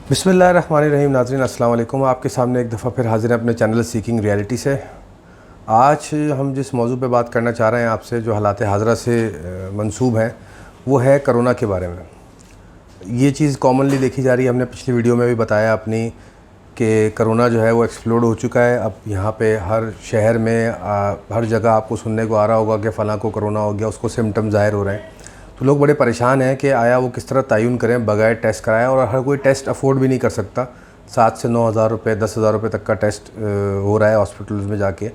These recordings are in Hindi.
बिस्मिल्लाहिर्रहमानिर्रहीम। नाज़रीन अस्सलाम वालेकुम। आपके सामने एक दफ़ा फिर हाज़िर हैं अपने चैनल सीकिंग रियलिटी से। आज हम जिस मौजू पे बात करना चाह रहे हैं आपसे, जो हालात हाज़रा से मंसूब हैं, वो है कोरोना के बारे में। ये चीज़ कॉमनली देखी जा रही है। हमने पिछली वीडियो में भी बताया अपनी कि कोरोना जो है वो एक्सप्लोड हो चुका है। अब यहाँ पे हर शहर में हर जगह आपको सुनने को आ रहा होगा कि फ़लाँ को कोरोना हो गया, उसको सिम्टम ज़ाहिर हो रहे हैं। तो लोग बड़े परेशान हैं कि आया वो किस तरह तयन करें बगैर टेस्ट कराए, और हर कोई टेस्ट अफोर्ड भी नहीं कर सकता। 7 से 9 हज़ार रुपये, 10 हज़ार रुपये तक का टेस्ट हो रहा है हॉस्पिटल्स में जाके,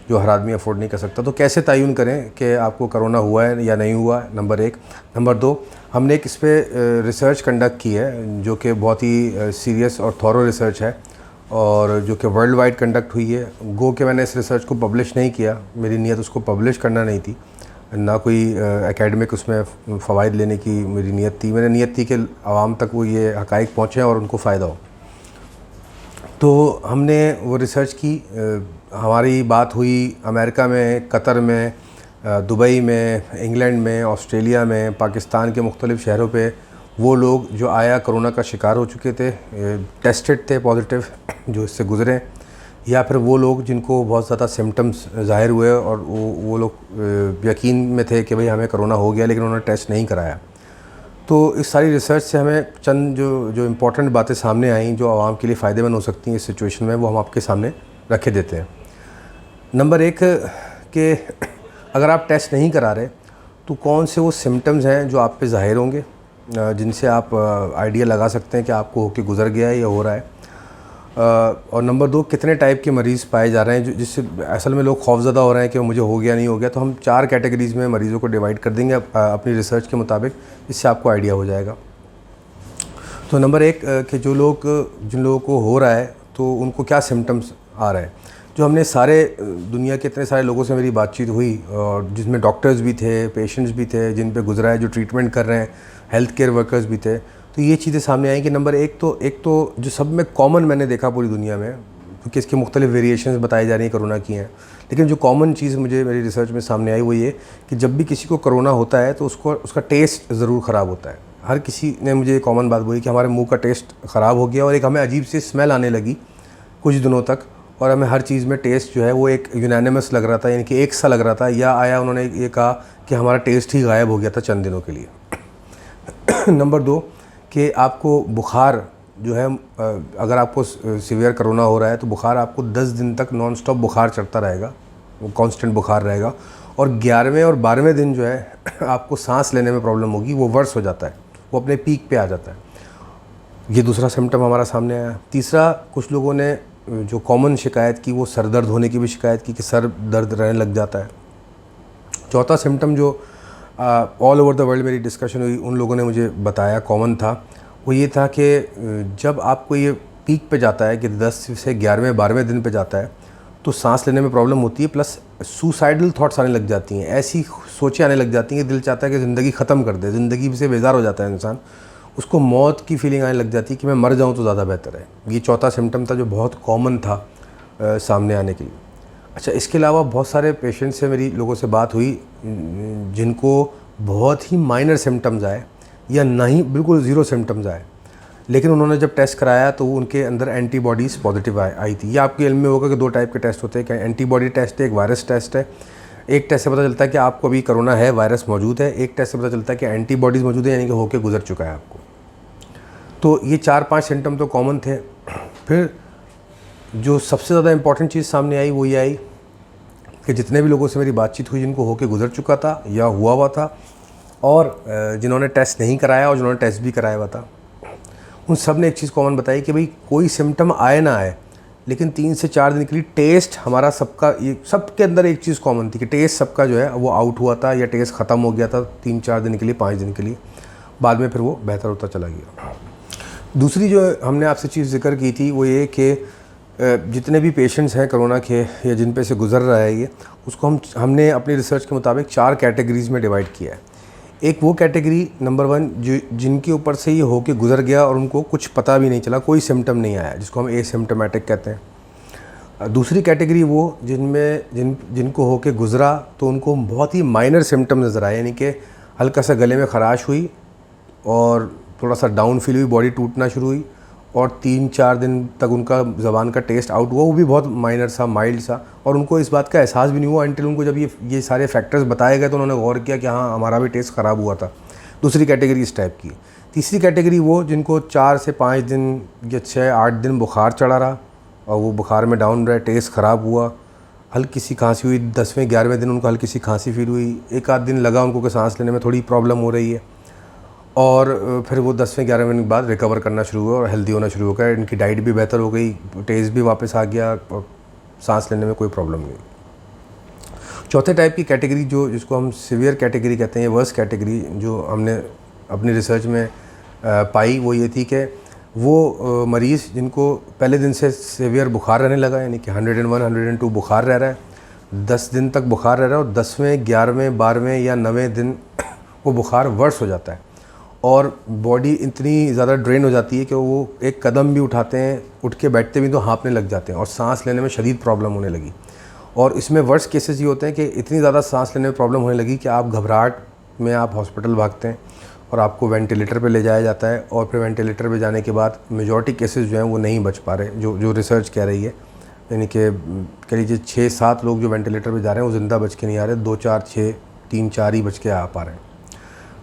जो हर आदमी अफोर्ड नहीं कर सकता। तो कैसे तयन करें कि आपको कोरोना हुआ है या नहीं हुआ, नंबर 1। नंबर 2, हमने एक इस पर रिसर्च कंडक्ट की है जो कि बहुत ही सीरियस और थॉरो रिसर्च है, और जो कि वर्ल्ड वाइड कंडक्ट हुई है। गो कि मैंने इस रिसर्च को पब्लिश नहीं किया, मेरी नीयत उसको पब्लिश करना नहीं थी, ना कोई एकेडमिक उसमें फ़वाइद लेने की मेरी नीयत थी। मैंने नीयत थी कि आवाम तक वो ये हक़ाइक़ पहुँचें और उनको फ़ायदा हो। तो हमने वो रिसर्च की। हमारी बात हुई अमेरिका में, कतर में, दुबई में, इंग्लैंड में, ऑस्ट्रेलिया में, पाकिस्तान के मुख्तलिफ़ शहरों पे वो लोग जो आया कोरोना का शिकार हो चुके थे, टेस्टेड थे पॉजिटिव, जो इससे गुज़रे, या फिर वो लोग जिनको बहुत ज़्यादा सिम्टम्स ज़ाहिर हुए और वो लोग यकीन में थे कि भाई हमें कोरोना हो गया, लेकिन उन्होंने टेस्ट नहीं कराया। तो इस सारी रिसर्च से हमें चंद जो इम्पोर्टेंट बातें सामने आईं, जो आवाम के लिए फ़ायदेमंद हो सकती हैं इस सिचुएशन में, वो हम आपके सामने रखे देते हैं। नंबर 1 कि अगर आप टेस्ट नहीं करा रहे तो कौन से वो सिम्टम्स हैं जो आप पे ज़ाहिर होंगे, जिनसे आप आइडिया लगा सकते हैं कि आपको होके गुज़र गया है या हो रहा है। और नंबर 2, कितने टाइप के मरीज़ पाए जा रहे हैं जिससे असल में लोग खौफज़दा हो रहे हैं कि मुझे हो गया नहीं हो गया। तो हम 4 कैटेगरीज़ में मरीज़ों को डिवाइड कर देंगे अपनी रिसर्च के मुताबिक, इससे आपको आइडिया हो जाएगा। तो नंबर 1 कि जिन लोगों को हो रहा है तो उनको क्या सिम्टम्स आ रहे हैं। जो हमने सारे दुनिया के इतने सारे लोगों से मेरी बातचीत हुई, और जिसमें डॉक्टर्स भी थे, पेशेंट्स भी थे जिन पे गुजरा है, जो ट्रीटमेंट कर रहे हैं, हेल्थ केयर वर्कर्स भी थे। तो ये चीज़ें सामने आई कि नंबर 1 तो जो सब में कॉमन मैंने देखा पूरी दुनिया में, क्योंकि इसकी मुख्तलिफ वेरिएशंस बताई जा रही हैं कोरोना की हैं, लेकिन जो कॉमन चीज़ मुझे मेरी रिसर्च में सामने आई वो ये कि जब भी किसी को कोरोना होता है तो उसका टेस्ट ज़रूर ख़राब होता है। हर किसी ने मुझे कॉमन बात बोली कि हमारे मुंह का टेस्ट ख़राब हो गया, और एक हमें अजीब सी स्मेल आने लगी कुछ दिनों तक, और हमें हर चीज़ में टेस्ट जो है वो एक यूनानिमस लग रहा था, यानी कि एक सा लग रहा था। या आया उन्होंने ये कहा कि हमारा टेस्ट ही गायब हो गया था चंद दिनों के लिए। नंबर 2 कि आपको बुखार जो है, अगर आपको सीवियर कोरोना हो रहा है तो बुखार आपको 10 दिन तक नॉन स्टॉप बुखार चढ़ता रहेगा, वो कांस्टेंट बुखार रहेगा, और 11वें और 12वें दिन जो है आपको सांस लेने में प्रॉब्लम होगी, वो वर्स हो जाता है, वो अपने पीक पे आ जाता है। ये दूसरा सिम्टम हमारा सामने आया। तीसरा, कुछ लोगों ने जो कॉमन शिकायत की वो सर दर्द होने की भी शिकायत की कि सर दर्द रहने लग जाता है। चौथा सिम्टम जो ऑल ओवर द वर्ल्ड मेरी डिस्कशन हुई, उन लोगों ने मुझे बताया कॉमन था, वो ये था कि जब आपको ये पीक पे जाता है कि 10 से 11वें 12वें दिन पे जाता है, तो सांस लेने में प्रॉब्लम होती है, प्लस सुसाइडल थॉट्स आने लग जाती हैं। ऐसी सोचें आने लग जाती हैं कि दिल चाहता है कि ज़िंदगी ख़त्म कर दे, ज़िंदगी से बेजार हो जाता है इंसान, उसको मौत की फीलिंग आने लग जाती है कि मैं मर जाऊँ तो ज़्यादा बेहतर है। ये चौथा सिम्टम था जो बहुत कॉमन था सामने आने के लिए। अच्छा, इसके अलावा बहुत सारे पेशेंट से मेरी लोगों से बात हुई जिनको बहुत ही माइनर सिम्टम्स आए, या नहीं बिल्कुल ज़ीरो सिम्टम्स आए, लेकिन उन्होंने जब टेस्ट कराया तो उनके अंदर एंटीबॉडीज़ पॉजिटिव आई थी। ये आपके इल्म में होगा कि 2 टाइप के टेस्ट होते हैं, कि एंटीबॉडी टेस्ट है, एक वायरस टेस्ट है। एक टेस्ट से पता चलता है कि आपको अभी कोरोना है, वायरस मौजूद है। एक टेस्ट से पता चलता है कि एंटीबॉडीज़ मौजूद है, यानी कि होके गुजर चुका है आपको। तो ये 4-5 सिम्टम तो कॉमन थे। फिर जो सबसे ज़्यादा इम्पॉर्टेंट चीज़ सामने आई वो ये आई कि जितने भी लोगों से मेरी बातचीत हुई जिनको होके गुजर चुका था या हुआ हुआ था, और जिन्होंने टेस्ट नहीं कराया और जिन्होंने टेस्ट भी कराया हुआ था, उन सब ने एक चीज़ कॉमन बताई कि भाई कोई सिम्टम आए ना आए, लेकिन 3 से 4 दिन के लिए टेस्ट हमारा सबका, ये सबके अंदर एक चीज़ कॉमन थी कि टेस्ट सबका जो है वो आउट हुआ था, या टेस्ट ख़त्म हो गया था 3-4 दिन के लिए, 5 दिन के लिए, बाद में फिर वो बेहतर होता चला गया। दूसरी जो हमने आपसे चीज़ जिक्र की थी वो ये कि जितने भी पेशेंट्स हैं कोरोना के या जिन पे से गुजर रहा है ये, उसको हमने अपनी रिसर्च के मुताबिक 4 कैटेगरीज़ में डिवाइड किया है। एक वो कैटेगरी नंबर 1 जो जिनके ऊपर से ये होके गुजर गया और उनको कुछ पता भी नहीं चला, कोई सिम्टम नहीं आया, जिसको हम एसिम्टोमेटिक कहते हैं। दूसरी कैटेगरी वो जिनको होके गुजरा तो उनको बहुत ही माइनर सिम्टम नज़र आए, यानी कि हल्का सा गले में ख़राश हुई और थोड़ा सा डाउन फील हुई, बॉडी टूटना शुरू हुई, और 3-4 दिन तक उनका ज़बान का टेस्ट आउट हुआ, वो भी बहुत माइनर सा, माइल्ड सा, और उनको इस बात का एहसास भी नहीं हुआ अनटिल उनको जब ये सारे फैक्टर्स बताए गए तो उन्होंने गौर किया कि हाँ हमारा भी टेस्ट ख़राब हुआ था। दूसरी कैटेगरी इस टाइप की। तीसरी कैटेगरी वो जिनको 4 से 5 दिन या 6-8 दिन बुखार चढ़ा रहा और वो बुखार में डाउन रहे, टेस्ट ख़राब हुआ, हल्की सी खांसी हुई, 10वें-11वें दिन उनको हल्की सी खांसी फील हुई, 1 आध दिन लगा उनको कि सांस लेने में थोड़ी प्रॉब्लम हो रही है, और फिर वो 10वें-11वें दिन के बाद रिकवर करना शुरू हुआ और हेल्दी होना शुरू हो गया। इनकी डाइट भी बेहतर हो गई, टेस्ट भी वापस आ गया और सांस लेने में कोई प्रॉब्लम नहीं। चौथे टाइप की कैटेगरी जिसको हम सीवियर कैटेगरी कहते हैं, वर्स्ट कैटेगरी, जो हमने अपनी रिसर्च में पाई, वो ये थी कि वो मरीज़ जिनको पहले दिन से सीवियर बुखार रहने लगा, यानी कि 101, 102 बुखार रह रहा है, 10 दिन तक बुखार रह रहा है और 10वें, 11वें, 12वें या 9वें दिन वो बुखार वर्स हो जाता है और बॉडी इतनी ज़्यादा ड्रेन हो जाती है कि वो एक कदम भी उठाते हैं, उठ के बैठते भी तो हाँफने लग जाते हैं और सांस लेने में शदीद प्रॉब्लम होने लगी। और इसमें वर्स्ट केसेस ये होते हैं कि इतनी ज़्यादा सांस लेने में प्रॉब्लम होने लगी कि आप घबराहट में आप हॉस्पिटल भागते हैं और आपको वेंटिलेटर पे ले जाया जाता है, और फिर वेंटिलेटर पे जाने के बाद मेजॉरिटी केसेस जो हैं वो नहीं बच पा रहे, जो रिसर्च कह रही है, यानी कि कह लीजिए 6-7 लोग जो वेंटिलेटर पे जा रहे हैं वो ज़िंदा बच के नहीं आ रहे, 2-4, 6, 3-4 ही बच के आ पा रहे हैं।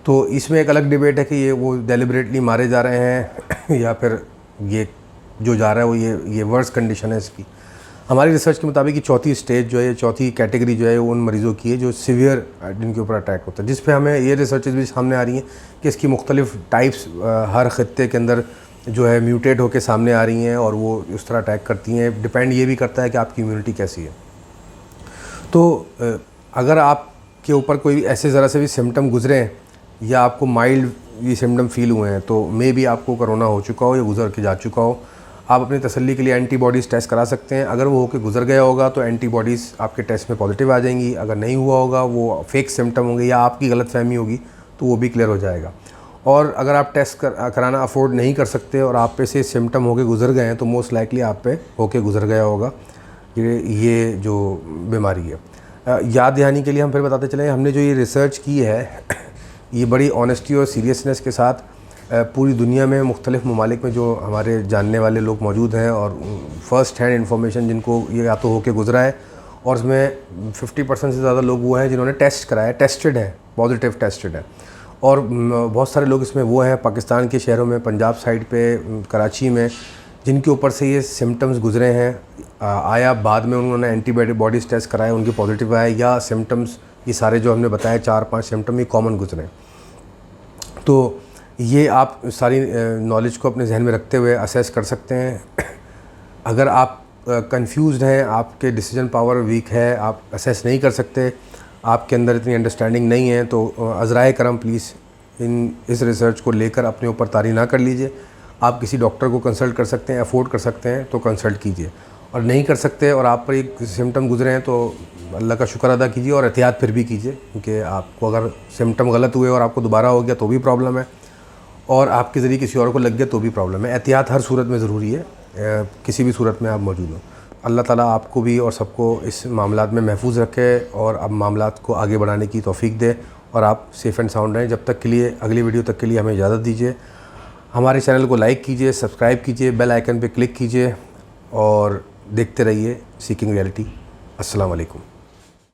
तो इसमें एक अलग डिबेट है कि ये वो डेलिबरेटली मारे जा रहे हैं या फिर ये जो जा रहा है वो ये वर्स कंडीशन है इसकी। हमारी रिसर्च के मुताबिक ये चौथी स्टेज जो है, ये चौथी कैटेगरी जो है वो उन मरीज़ों की है जो सीवियर जिनके ऊपर अटैक होता है, जिस पे हमें ये रिसर्चेज भी सामने आ रही हैं कि इसकी मुख्तलिफ टाइप्स हर खत्ते के अंदर जो है म्यूटेट होकर सामने आ रही हैं और वो उस तरह अटैक करती हैं। डिपेंड ये भी करता है कि आपकी इम्यूनिटी कैसी है। तो अगर आपके ऊपर कोई ऐसे ज़रा से भी सिम्टम गुजरे हैं या आपको माइल्ड ये सिम्टम फील हुए हैं तो मे बी आपको कोरोना हो चुका हो या गुजर के जा चुका हो। आप अपनी तसल्ली के लिए एंटीबॉडीज़ टेस्ट करा सकते हैं। अगर वो होकर गुजर गया होगा तो एंटीबॉडीज़ आपके टेस्ट में पॉजिटिव आ जाएंगी। अगर नहीं हुआ होगा, वो फेक सिम्टम होंगे या आपकी गलतफहमी होगी, तो वो भी क्लियर हो जाएगा। और अगर आप टेस्ट कराना अफोर्ड नहीं कर सकते और आप पे से सिम्टम होके गुजर गए हैं तो मोस्ट लाइकली आप पे होके गुजर गया होगा ये जो बीमारी है। याद दहानी के लिए हम फिर बताते चलें, हमने जो ये रिसर्च की है ये बड़ी ऑनेस्टी और सीरियसनेस के साथ पूरी दुनिया में मुख्तलिफ़ ममालिक में जो हमारे जानने वाले लोग मौजूद हैं और फ़र्स्ट हैंड इन्फॉर्मेशन जिनको ये या तो होके गुजरा है, और इसमें 50% से ज़्यादा लोग वो हैं जिन्होंने टेस्ट कराया, टेस्टेड है, पॉजिटिव टेस्टेड है। और बहुत सारे लोग इसमें वो हैं पाकिस्तान के शहरों में, पंजाब साइड पे, कराची में, जिनके ऊपर से ये सिम्टम्स गुजरे हैं। आया बाद में उन्होंने एंटीबॉडीज़ टेस्ट कराए, उनके पॉजिटिव आए, या सिम्टम्स ये सारे जो हमने बताए 4-5 सिम्टम ये कॉमन गुजरे। तो ये आप सारी नॉलेज को अपने जहन में रखते हुए असेस कर सकते हैं। अगर आप कंफ्यूज्ड हैं, आपके डिसीजन पावर वीक है, आप असेस नहीं कर सकते, आपके अंदर इतनी अंडरस्टैंडिंग नहीं है, तो अज़राए करम प्लीज़ इस रिसर्च को लेकर अपने ऊपर तारी ना कर लीजिए। आप किसी डॉक्टर को कंसल्ट कर सकते हैं, अफोर्ड कर सकते हैं तो कंसल्ट कीजिए, और नहीं कर सकते और आप पर एक सिम्टम गुजरे हैं तो अल्लाह का शुक्र अदा कीजिए और एहतियात फिर भी कीजिए, क्योंकि आपको अगर सिम्टम गलत हुए और आपको दोबारा हो गया तो भी प्रॉब्लम है, और आपके ज़रिए किसी और को लग गया तो भी प्रॉब्लम है। एहतियात हर सूरत में ज़रूरी है, किसी भी सूरत में आप मौजूद हो। अल्लाह ताला आपको भी और सबको इस मामलात में महफूज रखे और अब मामलात को आगे बढ़ाने की तौफीक दे, और आप सेफ़ एंड साउंड रहें। जब तक के लिए, अगली वीडियो तक के लिए हमें इजाज़त दीजिए। हमारे चैनल को लाइक कीजिए, सब्सक्राइब कीजिए, बेल आइकन पर क्लिक कीजिए और देखते रहिए सीकिंग रियलिटी। अस्सलाम वालेकुम।